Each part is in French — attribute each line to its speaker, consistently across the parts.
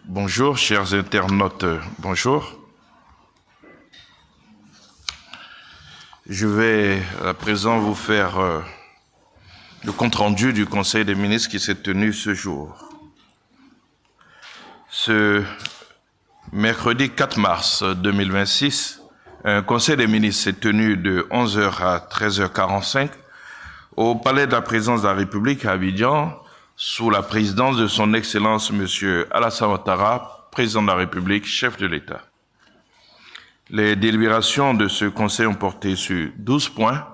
Speaker 1: Bonjour, chers internautes, bonjour. Je vais à présent vous faire le compte-rendu du Conseil des ministres qui s'est tenu ce jour. Ce mercredi 4 mars 2026, un Conseil des ministres s'est tenu de 11h à 13h45 au Palais de la Présidence de la République à Abidjan, sous la présidence de son Excellence M. Alassane Ouattara, président de la République, chef de l'État. Les délibérations de ce Conseil ont porté sur 12 points,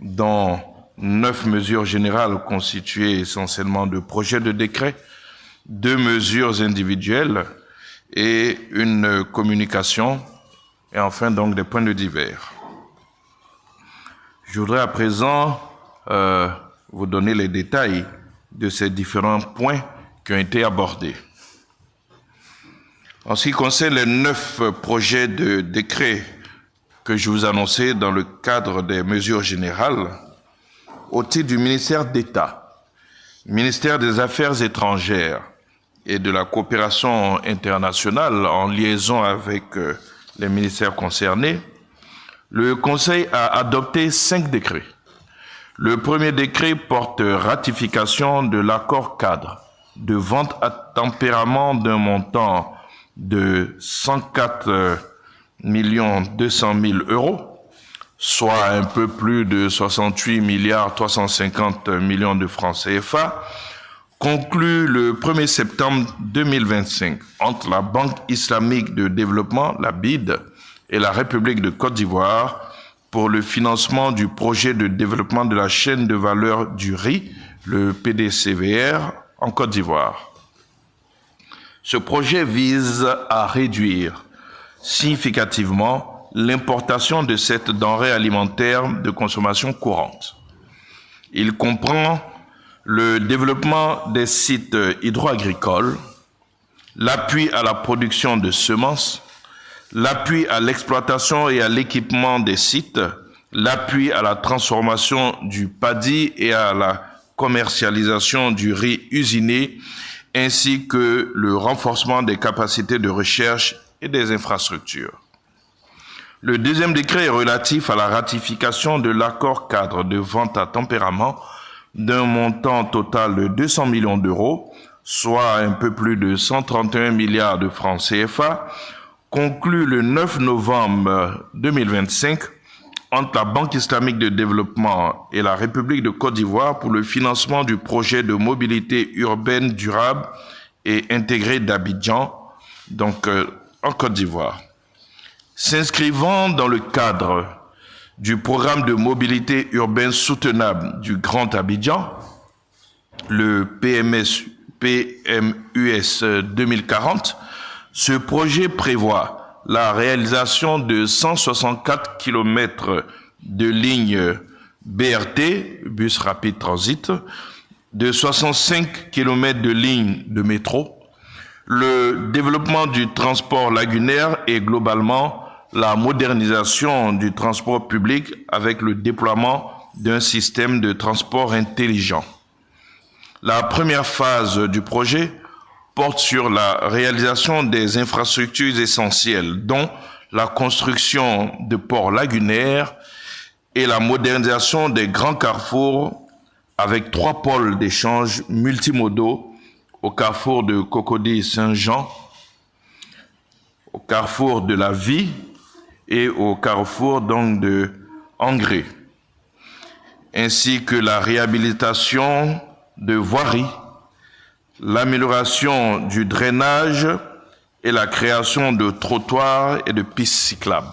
Speaker 1: dont 9 mesures générales constituées essentiellement de projets de décret, 2 mesures individuelles et une communication, et enfin donc des points de divers. Je voudrais à présent vous donner les détails de ces différents points qui ont été abordés. En ce qui concerne les 9 projets de décret que je vous annonçais dans le cadre des mesures générales, au titre du ministère d'État, ministère des Affaires étrangères et de la coopération internationale en liaison avec les ministères concernés, le Conseil a adopté 5 décrets. Le premier décret porte ratification de l'accord cadre de vente à tempérament d'un montant de 104 200 000 €, soit un peu plus de 68 350 millions de francs CFA, conclu le 1er septembre 2025 entre la Banque islamique de développement, la BID, et la République de Côte d'Ivoire pour le financement du projet de développement de la chaîne de valeur du riz, le PDCVR, en Côte d'Ivoire. Ce projet vise à réduire significativement l'importation de cette denrée alimentaire de consommation courante. Il comprend le développement des sites hydro-agricoles, l'appui à la production de semences, l'appui à l'exploitation et à l'équipement des sites, l'appui à la transformation du paddy et à la commercialisation du riz usiné, ainsi que le renforcement des capacités de recherche et des infrastructures. Le deuxième décret est relatif à la ratification de l'accord cadre de vente à tempérament d'un montant total de 200 millions d'euros, soit un peu plus de 131 milliards de francs CFA, conclu le 9 novembre 2025 entre la Banque islamique de développement et la République de Côte d'Ivoire pour le financement du projet de mobilité urbaine durable et intégrée d'Abidjan, donc en Côte d'Ivoire. S'inscrivant dans le cadre du programme de mobilité urbaine soutenable du Grand Abidjan, le PMUS 2040, ce projet prévoit la réalisation de 164 km de lignes BRT, bus rapide transit, de 65 km de lignes de métro, le développement du transport lagunaire et globalement la modernisation du transport public avec le déploiement d'un système de transport intelligent. La première phase du projet porte sur la réalisation des infrastructures essentielles, dont la construction de ports lagunaires et la modernisation des grands carrefours avec 3 pôles d'échange multimodaux au carrefour de Cocody-Saint-Jean, au carrefour de la Vie et au carrefour donc de Angré, ainsi que la réhabilitation de voiries, l'amélioration du drainage et la création de trottoirs et de pistes cyclables.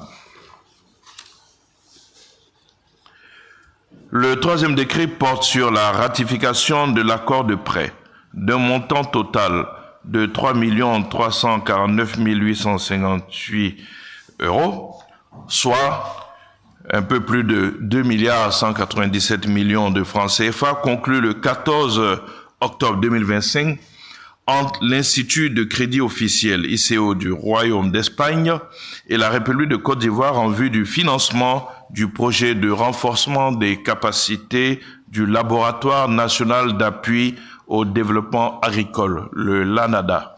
Speaker 1: Le troisième décret porte sur la ratification de l'accord de prêt d'un montant total de 3 349 858 €, soit un peu plus de 2 197 millions de francs CFA, conclu le 14 octobre 2025 entre l'Institut de crédit officiel ICO du Royaume d'Espagne et la République de Côte d'Ivoire en vue du financement du projet de renforcement des capacités du Laboratoire national d'appui au développement agricole, le LANADA.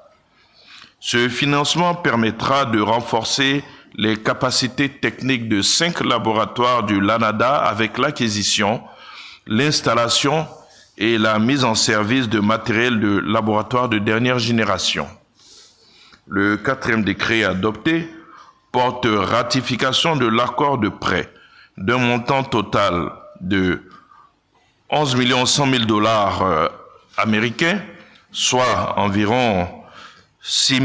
Speaker 1: Ce financement permettra de renforcer les capacités techniques de 5 laboratoires du LANADA avec l'acquisition, l'installation et la mise en service de matériel de laboratoire de dernière génération. Le 4e décret adopté porte ratification de l'accord de prêt d'un montant total de 11 100 000 $ américains, soit environ 6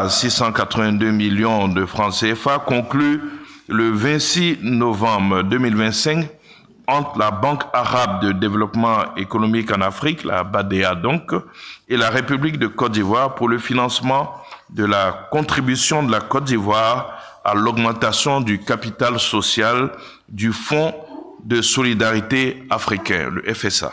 Speaker 1: 682 millions de francs CFA, conclu le 26 novembre 2025 entre la Banque arabe de développement économique en Afrique, la BADEA donc, et la République de Côte d'Ivoire pour le financement de la contribution de la Côte d'Ivoire à l'augmentation du capital social du Fonds de solidarité africain, le FSA.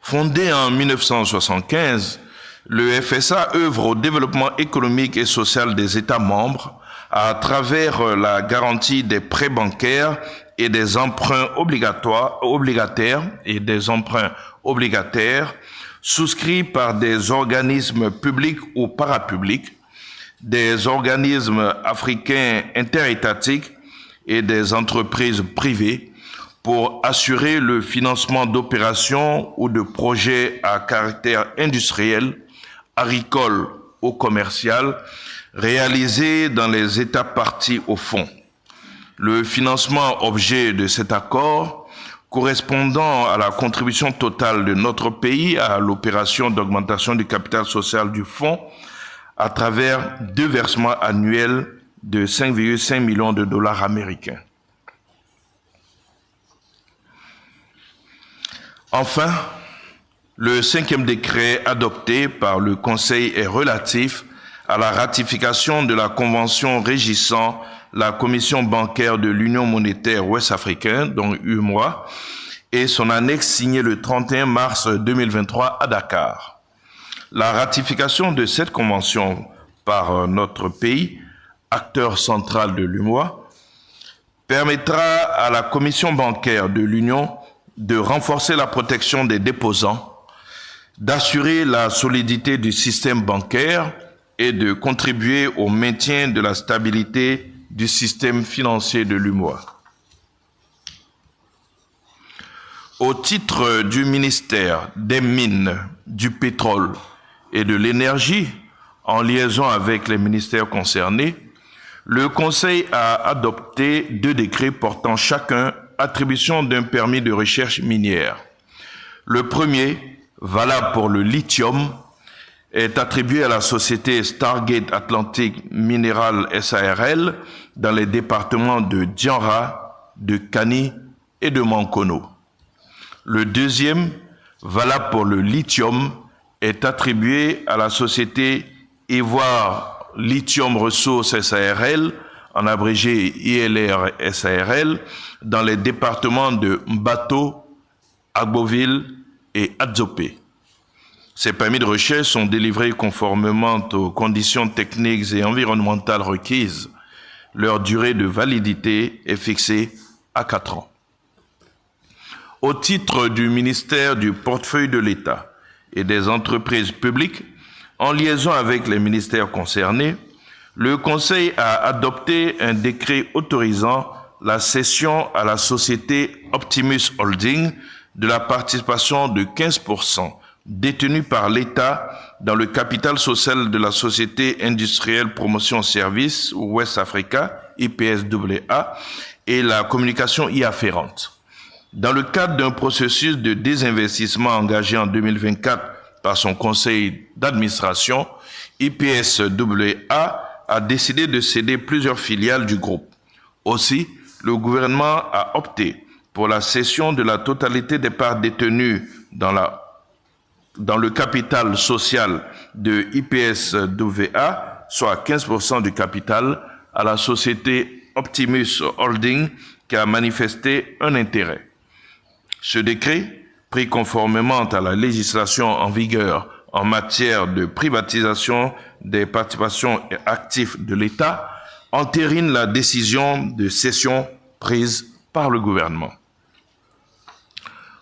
Speaker 1: Fondé en 1975, le FSA œuvre au développement économique et social des États membres à travers la garantie des prêts bancaires et des emprunts obligataires souscrits par des organismes publics ou parapublics, des organismes africains interétatiques et des entreprises privées pour assurer le financement d'opérations ou de projets à caractère industriel, agricole ou commercial réalisés dans les États parties au fonds. Le financement objet de cet accord, correspondant à la contribution totale de notre pays à l'opération d'augmentation du capital social du fonds, à travers 2 versements annuels de 5,5 millions de $ américains. Enfin, le 5e décret adopté par le Conseil est relatif à la ratification de la Convention régissant la Commission bancaire de l'Union monétaire ouest-africaine, donc UMOA, et son annexe signée le 31 mars 2023 à Dakar. La ratification de cette convention par notre pays, acteur central de l'UMOA, permettra à la Commission bancaire de l'Union de renforcer la protection des déposants, d'assurer la solidité du système bancaire et de contribuer au maintien de la stabilité du système financier de l'UMOA. Au titre du ministère des Mines, du Pétrole et de l'Énergie, en liaison avec les ministères concernés, le Conseil a adopté 2 décrets portant chacun attribution d'un permis de recherche minière. Le premier, valable pour le lithium, est attribué à la société Stargate Atlantic Mineral SARL dans les départements de Dianra, de Kani et de Mankono. Le deuxième, valable pour le lithium, est attribué à la société Ivoire Lithium Resources SARL, en abrégé ILR SARL, dans les départements de Mbato, Agboville et Adzopé. Ces permis de recherche sont délivrés conformément aux conditions techniques et environnementales requises. Leur durée de validité est fixée à 4 ans. Au titre du ministère du portefeuille de l'État et des entreprises publiques, en liaison avec les ministères concernés, le Conseil a adopté un décret autorisant la cession à la société Optimus Holding de la participation de 15% détenue par l'État dans le capital social de la Société industrielle promotion service West Africa, IPSAA, et la communication y afférente. Dans le cadre d'un processus de désinvestissement engagé en 2024 par son conseil d'administration, IPSAA a décidé de céder plusieurs filiales du groupe. Aussi, le gouvernement a opté pour la cession de la totalité des parts détenues dans le capital social de IPSAA, soit 15% du capital, à la société Optimus Holding qui a manifesté un intérêt. Ce décret, pris conformément à la législation en vigueur en matière de privatisation des participations et actifs de l'État, entérine la décision de cession prise par le gouvernement.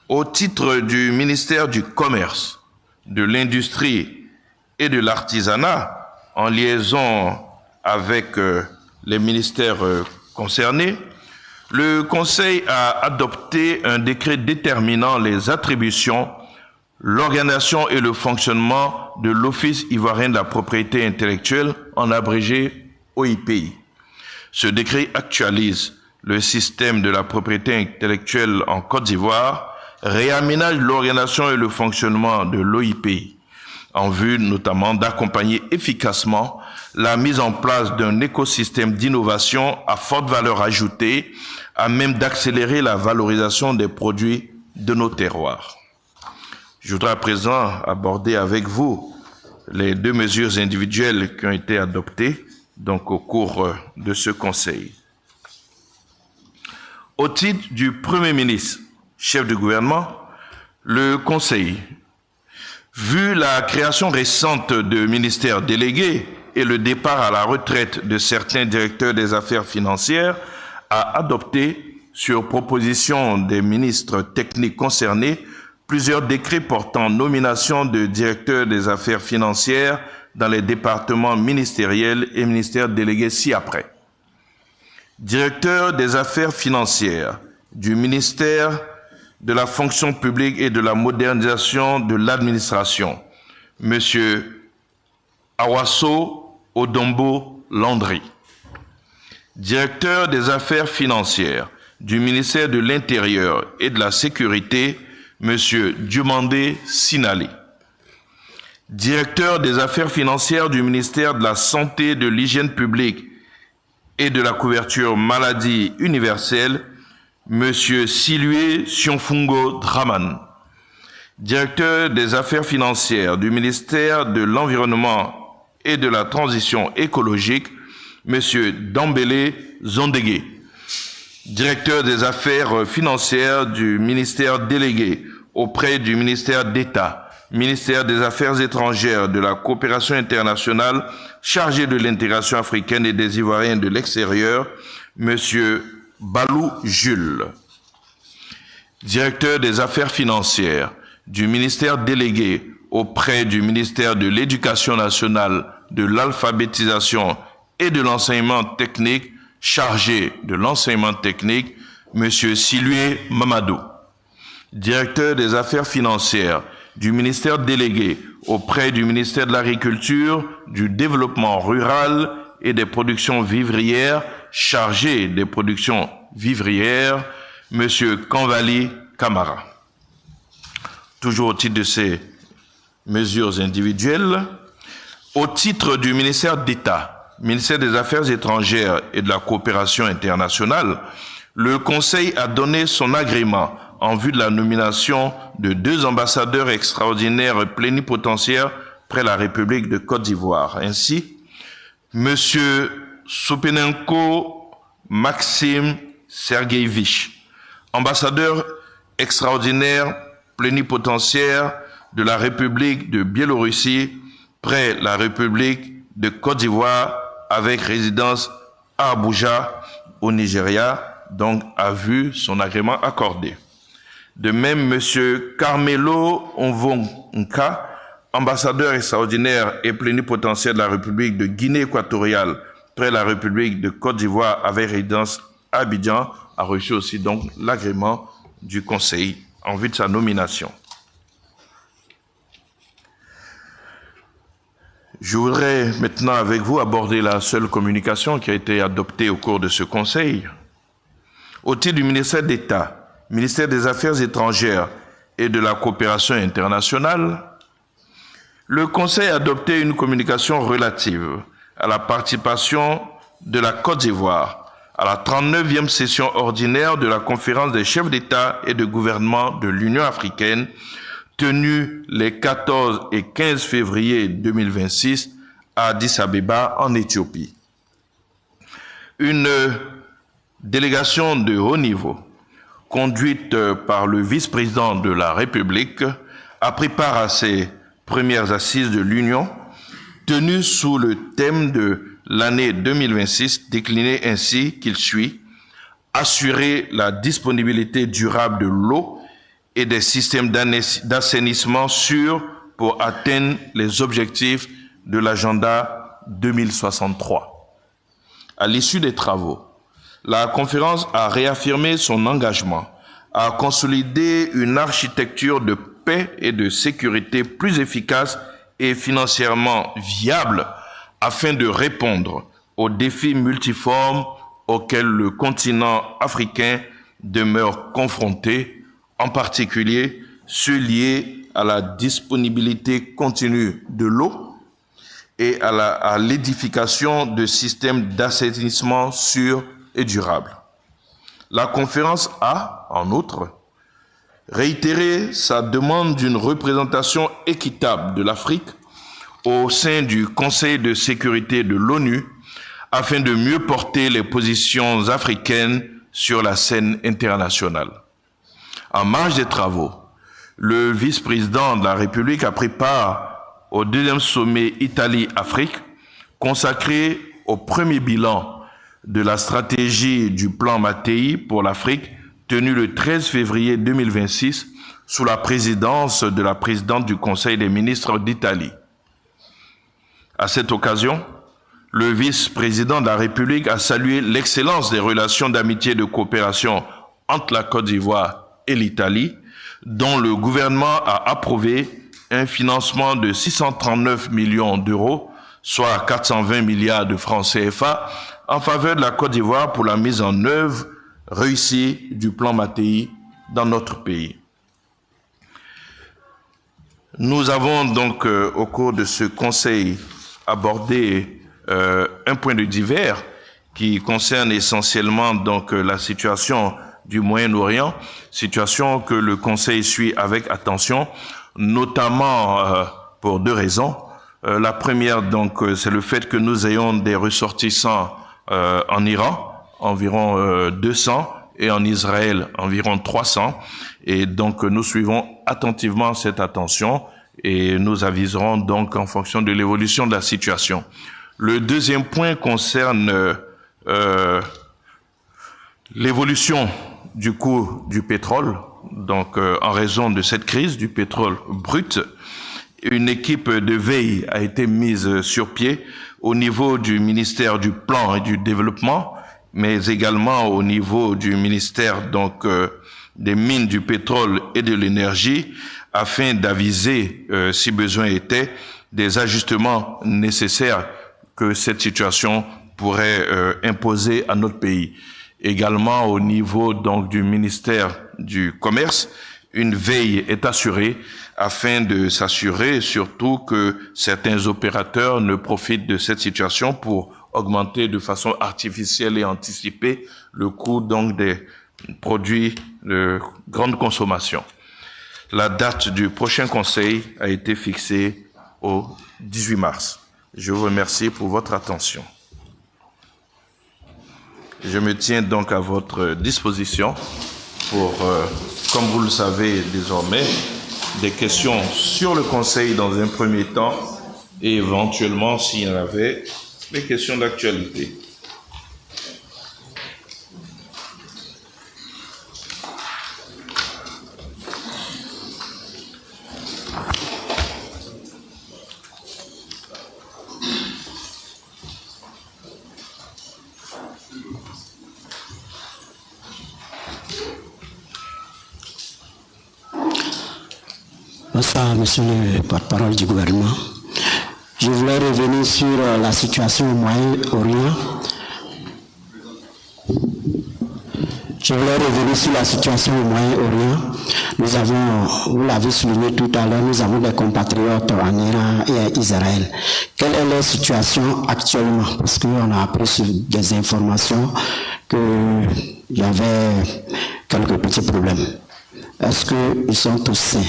Speaker 1: Au titre du ministère du Commerce, de l'Industrie et de l'Artisanat, en liaison avec les ministères concernés, le Conseil a adopté un décret déterminant les attributions, l'organisation et le fonctionnement de l'Office ivoirien de la propriété intellectuelle, en abrégé OIPI. Ce décret actualise le système de la propriété intellectuelle en Côte d'Ivoire, réaménage l'organisation et le fonctionnement de l'OIPI, en vue notamment d'accompagner efficacement la mise en place d'un écosystème d'innovation à forte valeur ajoutée, à même d'accélérer la valorisation des produits de nos terroirs. Je voudrais à présent aborder avec vous les deux mesures individuelles qui ont été adoptées donc au cours de ce Conseil. Au titre du Premier ministre, chef du gouvernement, le Conseil, vu la création récente de ministères délégués et le départ à la retraite de certains directeurs des affaires financières, a adopté, sur proposition des ministres techniques concernés, plusieurs décrets portant nomination de directeurs des affaires financières dans les départements ministériels et ministères délégués ci-après. Directeur des affaires financières du ministère de la fonction publique et de la modernisation de l'administration, M. Awaso Odombo Landry. Directeur des affaires financières du ministère de l'Intérieur et de la Sécurité, M. Diomandé Sinali. Directeur des affaires financières du ministère de la Santé, de l'Hygiène publique et de la couverture maladie universelle, M. Silue Sionfungo Draman. Directeur des affaires financières du ministère de l'Environnement et de la Transition écologique, M. Dambélé Zondégué. Directeur des affaires financières du ministère délégué auprès du ministère d'État, ministère des Affaires étrangères, de la coopération internationale, chargé de l'intégration africaine et des Ivoiriens de l'extérieur, M. Balou Jules. Directeur des affaires financières du ministère délégué auprès du ministère de l'Éducation nationale, de l'alphabétisation et de l'enseignement technique, chargé de l'enseignement technique, M. Silue Mamadou. Directeur des affaires financières du ministère délégué auprès du ministère de l'Agriculture, du Développement rural et des productions vivrières, chargé des productions vivrières, M. Kanvali Kamara. Toujours au titre de ces mesures individuelles, au titre du ministère d'État, ministère des Affaires étrangères et de la coopération internationale, le Conseil a donné son agrément en vue de la nomination de 2 ambassadeurs extraordinaires plénipotentiaires près la République de Côte d'Ivoire. Ainsi, M. Soupenenko Maxime Sergueïevich, ambassadeur extraordinaire plénipotentiaire de la République de Biélorussie près la République de Côte d'Ivoire avec résidence à Abuja, au Nigeria, donc a vu son agrément accordé. De même, M. Carmelo Onvonka, ambassadeur extraordinaire et plénipotentiaire de la République de Guinée équatoriale près la République de Côte d'Ivoire avec résidence à Abidjan, a reçu aussi donc l'agrément du Conseil en vue de sa nomination. Je voudrais maintenant avec vous aborder la seule communication qui a été adoptée au cours de ce Conseil. Au titre du ministère d'État, ministère des Affaires étrangères et de la coopération internationale, le Conseil a adopté une communication relative à la participation de la Côte d'Ivoire à la 39e session ordinaire de la conférence des chefs d'État et de gouvernement de l'Union africaine tenue les 14 et 15 février 2026 à Addis Abeba en Éthiopie. Une délégation de haut niveau, conduite par le vice-président de la République, a pris part à ces premières assises de l'Union, tenues sous le thème de l'année 2026, décliné ainsi qu'il suit: assurer la disponibilité durable de l'eau et des systèmes d'assainissement sûrs pour atteindre les objectifs de l'agenda 2063. À l'issue des travaux, la conférence a réaffirmé son engagement à consolider une architecture de paix et de sécurité plus efficace et financièrement viable afin de répondre aux défis multiformes auxquels le continent africain demeure confronté, en particulier ceux liés à la disponibilité continue de l'eau et à l'édification de systèmes d'assainissement sûrs et durables. La conférence a, en outre, réitéré sa demande d'une représentation équitable de l'Afrique au sein du Conseil de sécurité de l'ONU afin de mieux porter les positions africaines sur la scène internationale. En marge des travaux, le vice-président de la République a pris part au deuxième sommet Italie-Afrique consacré au premier bilan de la stratégie du plan Mattei pour l'Afrique tenu le 13 février 2026 sous la présidence de la présidente du Conseil des ministres d'Italie. À cette occasion, le vice-président de la République a salué l'excellence des relations d'amitié et de coopération entre la Côte d'Ivoire et l'Italie, dont le gouvernement a approuvé un financement de 639 millions d'euros, soit 420 milliards de francs CFA, en faveur de la Côte d'Ivoire pour la mise en œuvre réussie du plan Mattei dans notre pays. Nous avons donc, au cours de ce conseil, abordé un point de divers qui concerne essentiellement donc la situation du Moyen-Orient, situation que le Conseil suit avec attention, notamment pour deux raisons. La première, donc, c'est le fait que nous ayons des ressortissants en Iran, environ 200, et en Israël, environ 300. Et donc, nous suivons attentivement cette attention et nous aviserons donc en fonction de l'évolution de la situation. Le deuxième point concerne l'évolution du coût du pétrole. Donc, en raison de cette crise du pétrole brut, une équipe de veille a été mise sur pied au niveau du ministère du Plan et du Développement, mais également au niveau du ministère donc des Mines, du Pétrole et de l'Énergie, afin d'aviser, si besoin était, des ajustements nécessaires que cette situation pourrait imposer à notre pays. Également au niveau donc du ministère du Commerce, une veille est assurée afin de s'assurer surtout que certains opérateurs ne profitent de cette situation pour augmenter de façon artificielle et anticipée le coût donc des produits de grande consommation. La date du prochain conseil a été fixée au 18 mars. Je vous remercie pour votre attention. Je me tiens donc à votre disposition pour, comme vous le savez désormais, des questions sur le Conseil dans un premier temps et éventuellement, s'il y en avait, des questions d'actualité.
Speaker 2: Bonsoir, monsieur le porte-parole du gouvernement. Je voulais revenir sur la situation au Moyen-Orient. Nous avons, vous l'avez souligné tout à l'heure, nous avons des compatriotes en Iran et à Israël. Quelle est leur situation actuellement? Parce qu'on a appris des informations qu'il y avait quelques petits problèmes. Est-ce qu'ils sont tous sains?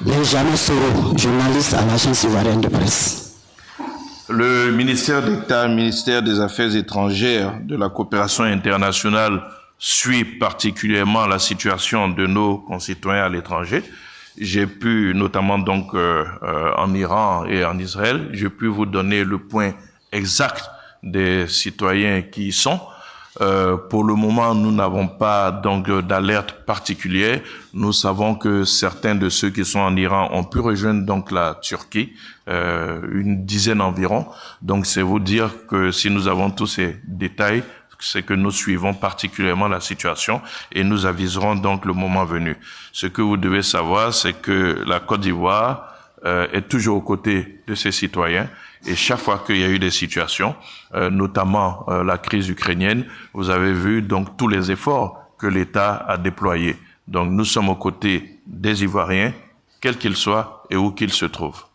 Speaker 2: Benjamin Soro, journaliste à l'agence ivoirienne de presse.
Speaker 1: Le ministère d'État, ministère des Affaires étrangères, de la coopération internationale suit particulièrement la situation de nos concitoyens à l'étranger. J'ai pu, notamment donc en Iran et en Israël, j'ai pu vous donner le point exact des citoyens qui y sont. Pour le moment, nous n'avons pas donc d'alerte particulière. Nous savons que certains de ceux qui sont en Iran ont pu rejoindre donc la Turquie, une dizaine environ. Donc c'est vous dire que si nous avons tous ces détails, c'est que nous suivons particulièrement la situation et nous aviserons donc le moment venu. Ce que vous devez savoir, c'est que la Côte d'Ivoire est toujours aux côtés de ses citoyens. Et chaque fois qu'il y a eu des situations, notamment la crise ukrainienne, vous avez vu donc tous les efforts que l'État a déployés. Donc nous sommes aux côtés des Ivoiriens, quels qu'ils soient et où qu'ils se trouvent.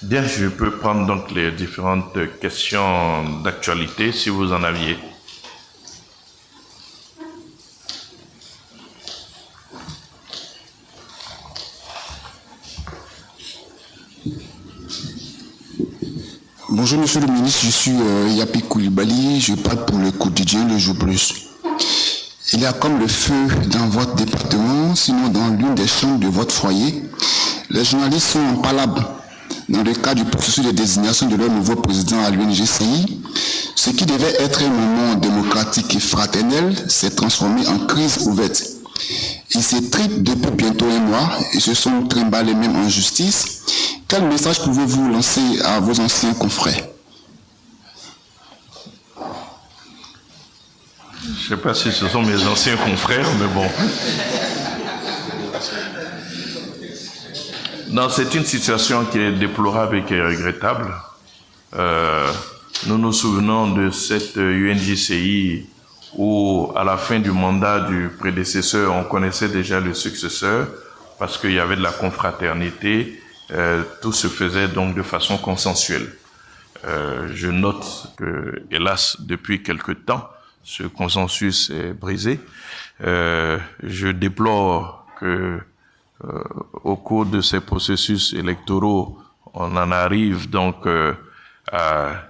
Speaker 1: Bien, je peux prendre donc les différentes questions d'actualité si vous en aviez.
Speaker 3: Bonjour Monsieur le ministre, je suis Yapi Koulibaly, je parle pour le quotidien Le Jour Plus. Il y a comme le feu dans votre département, sinon dans l'une des chambres de votre foyer. Les journalistes sont en palabre dans le cadre du processus de désignation de leur nouveau président à l'UNGCI. Ce qui devait être un moment démocratique et fraternel s'est transformé en crise ouverte. Ils se tripent depuis bientôt un mois et se sont trimballés même en justice. Quel message pouvez-vous lancer à vos anciens confrères?
Speaker 1: Je ne sais pas si ce sont mes anciens confrères, mais bon. Non, c'est une situation qui est déplorable et qui est regrettable. Nous nous souvenons de cette UNGCI où, à la fin du mandat du prédécesseur, on connaissait déjà le successeur parce qu'il y avait de la confraternité. Tout se faisait donc de façon consensuelle. Je note que, hélas, depuis quelque temps, ce consensus est brisé. Je déplore que, au cours de ces processus électoraux, on en arrive donc à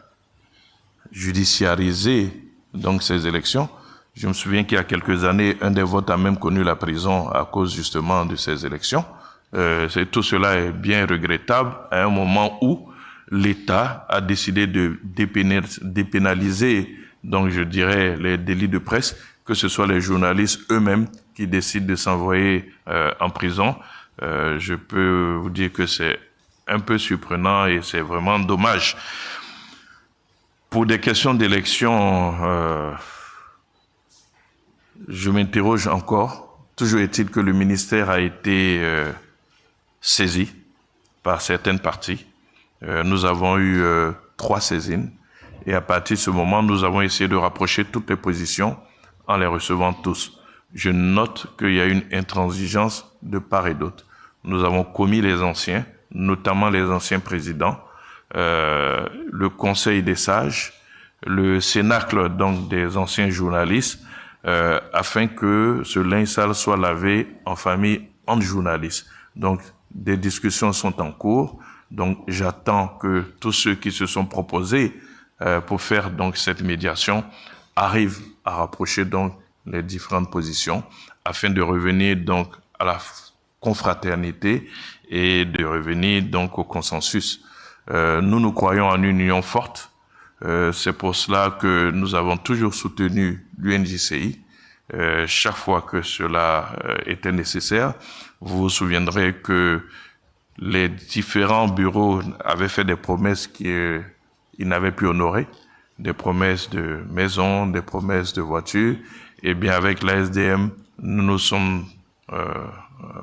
Speaker 1: judiciariser donc ces élections. Je me souviens qu'il y a quelques années, un des votes a même connu la prison à cause justement de ces élections. Tout cela est bien regrettable à un moment où l'État a décidé de dépénaliser, donc je dirais, les délits de presse, que ce soit les journalistes eux-mêmes qui décident de s'envoyer en prison. Je peux vous dire que c'est un peu surprenant et c'est vraiment dommage. Pour des questions d'élection, je m'interroge encore. Toujours est-il que le ministère a été saisi par certaines parties. Nous avons eu 3 saisines et à partir de ce moment, nous avons essayé de rapprocher toutes les positions en les recevant tous. Je note qu'il y a une intransigeance de part et d'autre. Nous avons commis les anciens, notamment les anciens présidents, le Conseil des sages, le Cénacle donc des anciens journalistes, afin que ce linge sale soit lavé en famille entre journalistes. Donc, des discussions sont en cours. Donc, j'attends que tous ceux qui se sont proposés pour faire donc cette médiation arrivent à rapprocher donc les différentes positions afin de revenir donc à la confraternité et de revenir donc au consensus. Nous croyons en une union forte. C'est pour cela que nous avons toujours soutenu l'UNGCI chaque fois que cela était nécessaire. Vous vous souviendrez que les différents bureaux avaient fait des promesses qu'ils n'avaient pu honorer, des promesses de maisons, des promesses de voitures. Et bien avec la SDM, nous nous sommes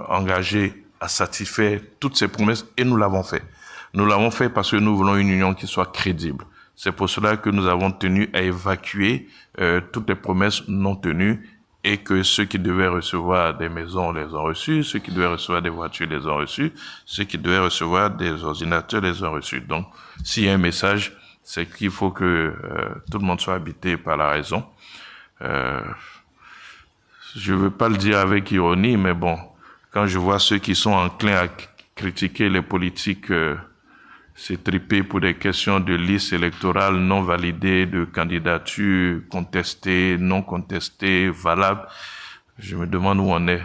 Speaker 1: engagés à satisfaire toutes ces promesses et nous l'avons fait. Nous l'avons fait parce que nous voulons une union qui soit crédible. C'est pour cela que nous avons tenu à évacuer toutes les promesses non tenues et que ceux qui devaient recevoir des maisons les ont reçus, ceux qui devaient recevoir des voitures les ont reçus, ceux qui devaient recevoir des ordinateurs les ont reçus. Donc, s'il y a un message, c'est qu'il faut que tout le monde soit habité par la raison. Je veux pas le dire avec ironie, mais bon, quand je vois ceux qui sont enclins à critiquer les politiques s'étriper pour des questions de liste électorale non validées, de candidatures contestées, non contestées, valables, je me demande où on est.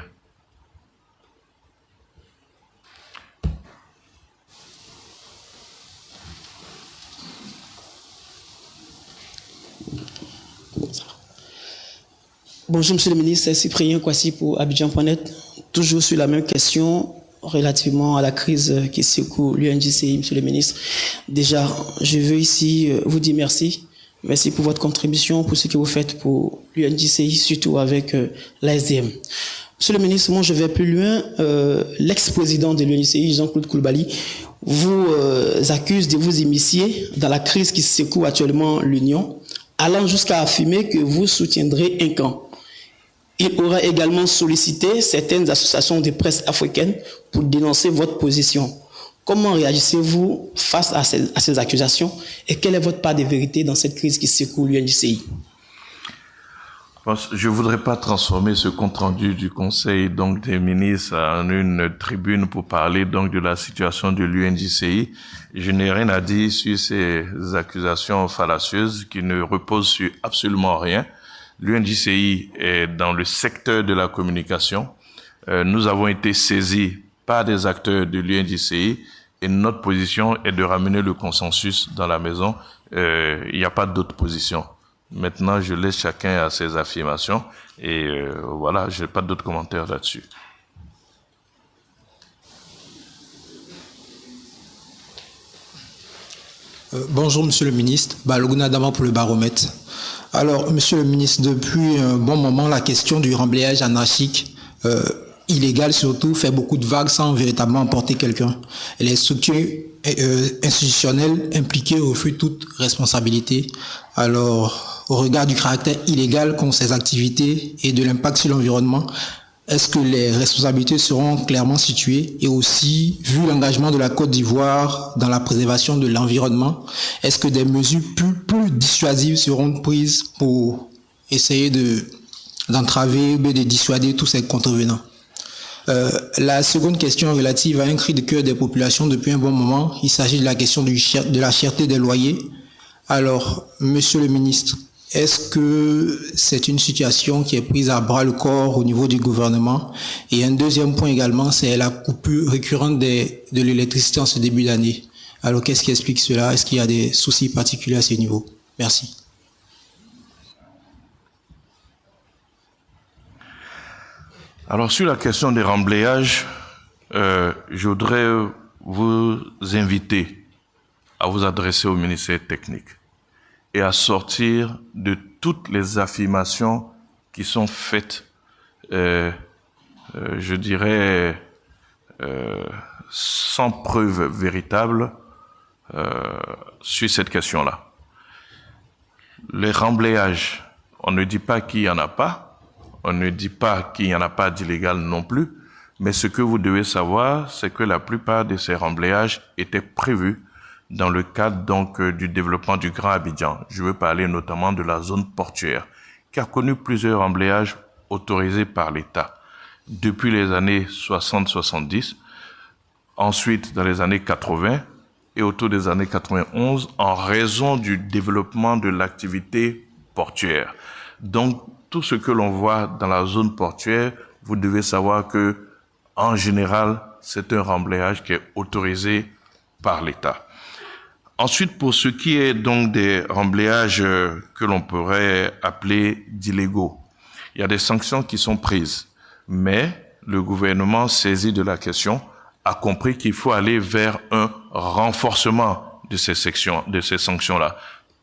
Speaker 4: Bonjour Monsieur le ministre, c'est Cyprien Kwasi pour Abidjan.net. Toujours sur la même question relativement à la crise qui secoue l'UNJCI, Monsieur le ministre. Déjà, je veux ici vous dire merci. Merci pour votre contribution, pour ce que vous faites pour l'UNJCI, surtout avec l'ASDM. Monsieur le ministre, moi je vais plus loin. L'ex-président de l'UNJCI, Jean-Claude Coulibaly, vous accuse de vous immiscer dans la crise qui secoue actuellement l'Union, allant jusqu'à affirmer que vous soutiendrez un camp. Il aura également sollicité certaines associations de presse africaines pour dénoncer votre position. Comment réagissez-vous face à ces accusations et quelle est votre part de vérité dans cette crise qui secoue l'UNJCI?
Speaker 1: Je ne voudrais pas transformer ce compte-rendu du Conseil donc, des ministres en une tribune pour parler donc, de la situation de l'UNJCI. Je n'ai rien à dire sur ces accusations fallacieuses qui ne reposent sur absolument rien. L'UNJCI est dans le secteur de la communication. Nous avons été saisis par des acteurs de l'UNJCI et notre position est de ramener le consensus dans la maison. Il n'y a pas d'autre position. Maintenant, je laisse chacun à ses affirmations et voilà, je n'ai pas d'autres commentaires là-dessus.
Speaker 5: Bonjour Monsieur le ministre, Balogun d'abord pour le baromètre. Alors Monsieur le ministre, depuis un bon moment, la question du remblayage anarchique illégal surtout fait beaucoup de vagues sans véritablement emporter quelqu'un. Et les structures institutionnelles impliquées refusent toute responsabilité. Alors, au regard du caractère illégal qu'ont ces activités et de l'impact sur l'environnement, est-ce que les responsabilités seront clairement situées? Et aussi, vu l'engagement de la Côte d'Ivoire dans la préservation de l'environnement, est-ce que des mesures plus dissuasives seront prises pour essayer d'entraver ou de dissuader tous ces contrevenants? La seconde question relative à un cri de cœur des populations depuis un bon moment, il s'agit de la question de la cherté des loyers. Alors, Monsieur le ministre, est-ce que c'est une situation qui est prise à bras le corps au niveau du gouvernement? Et un deuxième point également, c'est la coupure récurrente de l'électricité en ce début d'année. Alors, qu'est-ce qui explique cela? Est-ce qu'il y a des soucis particuliers à ce niveau? Merci.
Speaker 1: Alors, sur la question des remblayages, je voudrais vous inviter à vous adresser au ministère technique et à sortir de toutes les affirmations qui sont faites, je dirais, sans preuve véritable sur cette question-là. Les remblayages, on ne dit pas qu'il n'y en a pas. On ne dit pas qu'il n'y en a pas d'illégal non plus, mais ce que vous devez savoir, c'est que la plupart de ces remblayages étaient prévus dans le cadre donc du développement du Grand Abidjan. Je veux parler notamment de la zone portuaire, qui a connu plusieurs remblayages autorisés par l'État depuis les années 60-70, ensuite dans les années 80 et autour des années 91 en raison du développement de l'activité portuaire. Donc, tout ce que l'on voit dans la zone portuaire, vous devez savoir que, en général, c'est un remblayage qui est autorisé par l'État. Ensuite, pour ce qui est donc des remblayages que l'on pourrait appeler d'illégaux, il y a des sanctions qui sont prises, mais le gouvernement saisi de la question a compris qu'il faut aller vers un renforcement de ces sanctions-là.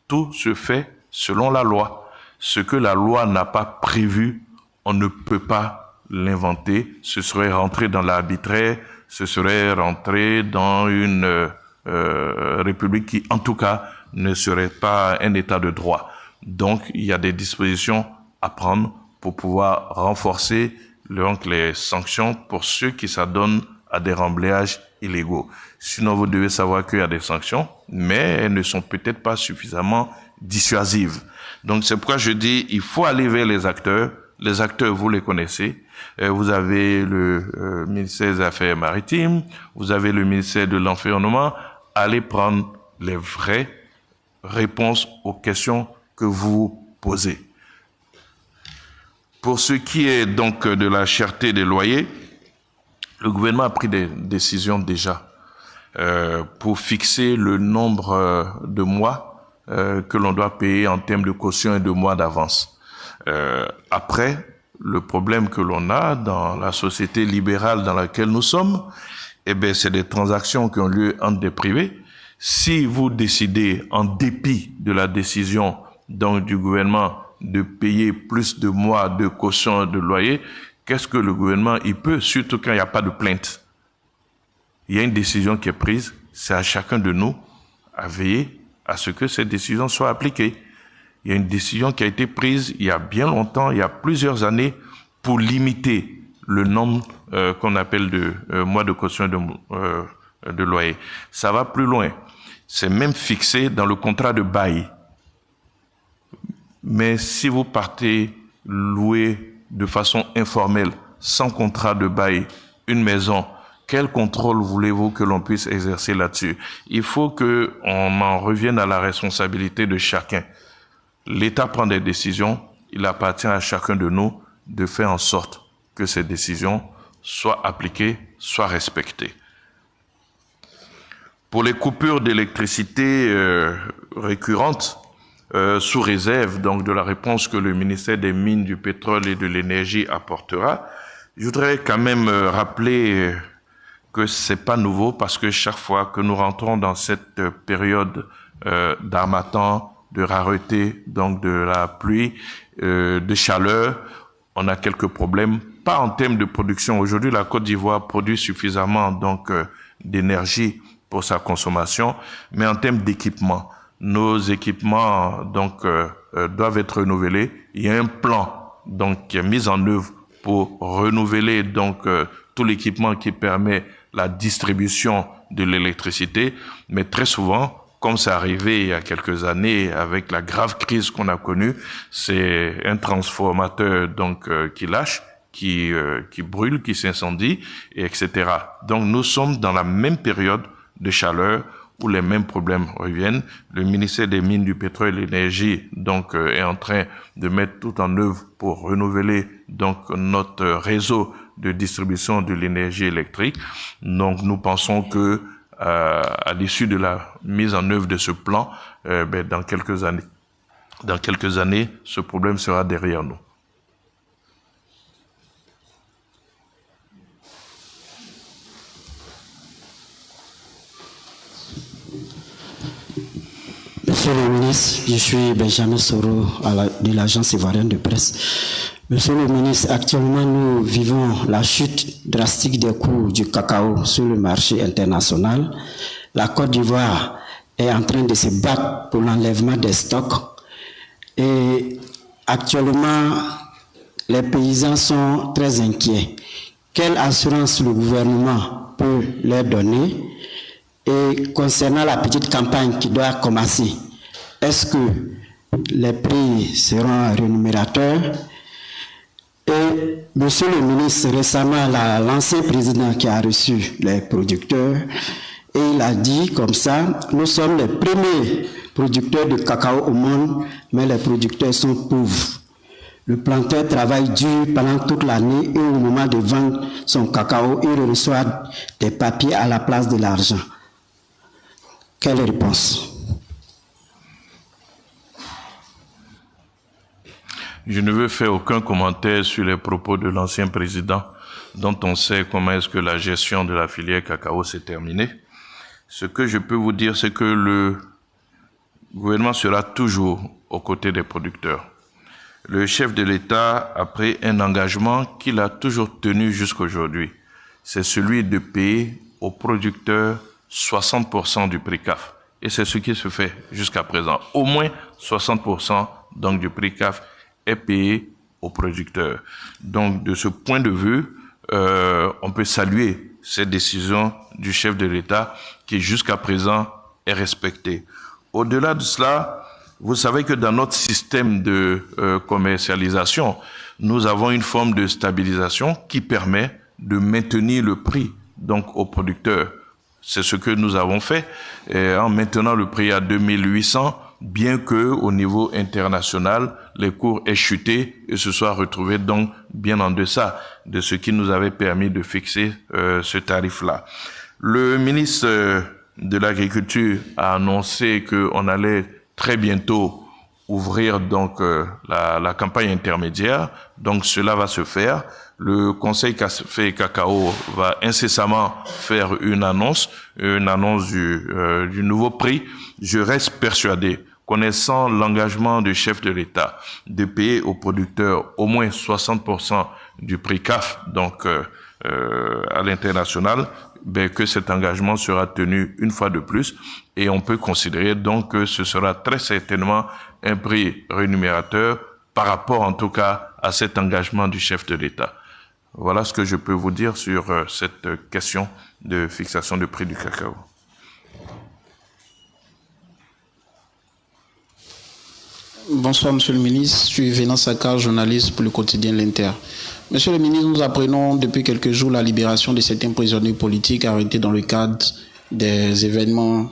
Speaker 1: Tout se fait selon la loi. Ce que la loi n'a pas prévu, on ne peut pas l'inventer. Ce serait rentrer dans l'arbitraire, ce serait rentrer dans une république qui, en tout cas, ne serait pas un état de droit. Donc, il y a des dispositions à prendre pour pouvoir renforcer les sanctions pour ceux qui s'adonnent à des remblayages illégaux. Sinon, vous devez savoir qu'il y a des sanctions, mais elles ne sont peut-être pas suffisamment dissuasives. Donc, c'est pourquoi je dis, il faut aller vers les acteurs. Les acteurs, vous les connaissez. Vous avez le ministère des Affaires maritimes, vous avez le ministère de l'Environnement. Allez prendre les vraies réponses aux questions que vous posez. Pour ce qui est donc de la cherté des loyers, le gouvernement a pris des décisions déjà pour fixer le nombre de mois que l'on doit payer en termes de caution et de mois d'avance. Après, le problème que l'on a dans la société libérale dans laquelle nous sommes, eh bien, c'est des transactions qui ont lieu entre des privés. Si vous décidez, en dépit de la décision donc du gouvernement de payer plus de mois de caution de loyer, qu'est-ce que le gouvernement il peut, surtout quand il n'y a pas de plainte? Il y a une décision qui est prise, c'est à chacun de nous à veiller à ce que cette décision soit appliquée. Il y a une décision qui a été prise il y a bien longtemps, il y a plusieurs années, pour limiter le nombre qu'on appelle de mois de caution de loyer. Ça va plus loin. C'est même fixé dans le contrat de bail. Mais si vous partez louer de façon informelle, sans contrat de bail, une maison, quel contrôle voulez-vous que l'on puisse exercer là-dessus? Il faut qu'on en revienne à la responsabilité de chacun. L'État prend des décisions, il appartient à chacun de nous de faire en sorte que ces décisions soient appliquées, soient respectées. Pour les coupures d'électricité récurrentes, sous réserve donc de la réponse que le ministère des Mines, du Pétrole et de l'Énergie apportera, je voudrais quand même rappeler que c'est pas nouveau parce que chaque fois que nous rentrons dans cette période d'harmattan, de rareté, donc de la pluie, de chaleur, on a quelques problèmes, pas en termes de production. Aujourd'hui, la Côte d'Ivoire produit suffisamment donc d'énergie pour sa consommation, mais en termes d'équipement. Nos équipements donc doivent être renouvelés. Il y a un plan donc qui est mis en œuvre pour renouveler donc tout l'équipement qui permet la distribution de l'électricité, mais très souvent, comme c'est arrivé il y a quelques années avec la grave crise qu'on a connue, c'est un transformateur donc qui lâche, qui brûle, qui s'incendie, et etc. Donc nous sommes dans la même période de chaleur où les mêmes problèmes reviennent. Le ministère des Mines, du Pétrole et de l'Énergie donc est en train de mettre tout en œuvre pour renouveler donc notre réseau de distribution de l'énergie électrique. Donc nous pensons que à l'issue de la mise en œuvre de ce plan, dans quelques années, ce problème sera derrière nous.
Speaker 2: Monsieur le ministre, je suis Benjamin Soro de l'Agence ivoirienne de presse. Monsieur le ministre, actuellement nous vivons la chute drastique des cours du cacao sur le marché international. La Côte d'Ivoire est en train de se battre pour l'enlèvement des stocks. Et actuellement, les paysans sont très inquiets. Quelle assurance le gouvernement peut leur donner? Et concernant la petite campagne qui doit commencer, est-ce que les prix seront rémunérateurs? Et monsieur le ministre, récemment, l'ancien président qui a reçu les producteurs, et il a dit comme ça, nous sommes les premiers producteurs de cacao au monde, mais les producteurs sont pauvres. Le planteur travaille dur pendant toute l'année et au moment de vendre son cacao, il reçoit des papiers à la place de l'argent. Quelle réponse?
Speaker 1: Je ne veux faire aucun commentaire sur les propos de l'ancien président, dont on sait comment est-ce que la gestion de la filière cacao s'est terminée. Ce que je peux vous dire, c'est que le gouvernement sera toujours aux côtés des producteurs. Le chef de l'État a pris un engagement qu'il a toujours tenu jusqu'aujourd'hui. C'est celui de payer aux producteurs 60% du prix CAF. Et c'est ce qui se fait jusqu'à présent. Au moins 60% donc du prix CAF est payé aux producteurs. Donc, de ce point de vue, on peut saluer cette décision du chef de l'État qui, jusqu'à présent, est respectée. Au-delà de cela, vous savez que dans notre système de commercialisation, nous avons une forme de stabilisation qui permet de maintenir le prix donc aux producteurs. C'est ce que nous avons fait en maintenant le prix à 2800, bien que au niveau international, les cours aient chuté et se soient retrouvés donc bien en deçà de ce qui nous avait permis de fixer ce tarif-là. Le ministre de l'Agriculture a annoncé qu'on allait très bientôt ouvrir donc la campagne intermédiaire. Donc cela va se faire. Le Conseil Café et Cacao va incessamment faire une annonce du nouveau prix. Je reste persuadé, connaissant l'engagement du chef de l'État de payer aux producteurs au moins 60% du prix CAF, donc à l'international, que cet engagement sera tenu une fois de plus, et on peut considérer donc que ce sera très certainement un prix rémunérateur par rapport en tout cas à cet engagement du chef de l'État. Voilà ce que je peux vous dire sur cette question de fixation du prix du cacao.
Speaker 6: Bonsoir, Monsieur le ministre. Je suis Vénan Sakar, journaliste pour le quotidien L'Inter. Monsieur le ministre, nous apprenons depuis quelques jours la libération de certains prisonniers politiques arrêtés dans le cadre des événements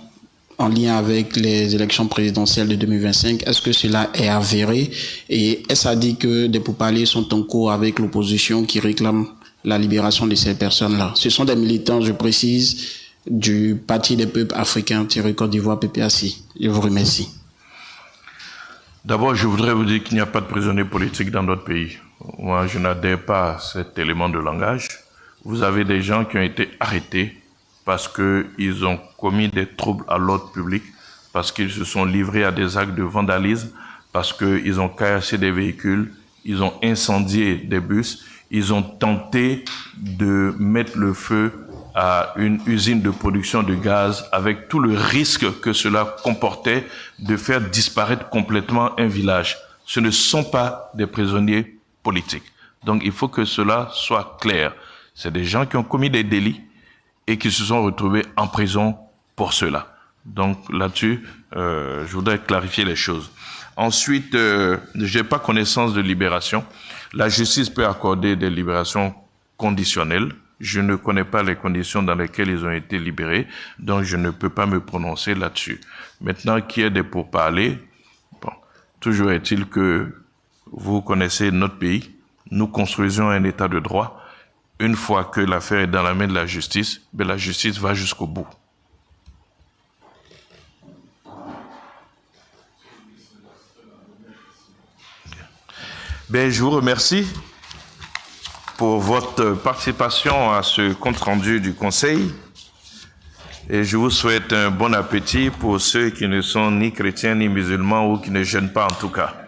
Speaker 6: en lien avec les élections présidentielles de 2025. Est-ce que cela est avéré? Et est-ce à dire que des pourparlers sont en cours avec l'opposition qui réclame la libération de ces personnes-là? Ce sont des militants, je précise, du Parti des peuples africains, Côte d'Ivoire, PPAC. Je vous remercie.
Speaker 1: D'abord, je voudrais vous dire qu'il n'y a pas de prisonniers politiques dans notre pays. Moi, je n'adhère pas à cet élément de langage. Vous avez des gens qui ont été arrêtés parce qu'ils ont commis des troubles à l'ordre public, parce qu'ils se sont livrés à des actes de vandalisme, parce qu'ils ont caillassé des véhicules, ils ont incendié des bus, ils ont tenté de mettre le feu à une usine de production de gaz avec tout le risque que cela comportait de faire disparaître complètement un village. Ce ne sont pas des prisonniers politiques. Donc il faut que cela soit clair. C'est des gens qui ont commis des délits et qui se sont retrouvés en prison pour cela. Donc là-dessus, je voudrais clarifier les choses. Ensuite, je n'ai pas connaissance de libération. La justice peut accorder des libérations conditionnelles. Je ne connais pas les conditions dans lesquelles ils ont été libérés, donc je ne peux pas me prononcer là-dessus. Maintenant, qu'il y ait des pourparlers, bon, toujours est-il que vous connaissez notre pays, nous construisons un état de droit. Une fois que l'affaire est dans la main de la justice va jusqu'au bout. Je vous remercie pour votre participation à ce compte-rendu du Conseil et je vous souhaite un bon appétit pour ceux qui ne sont ni chrétiens ni musulmans ou qui ne jeûnent pas en tout cas.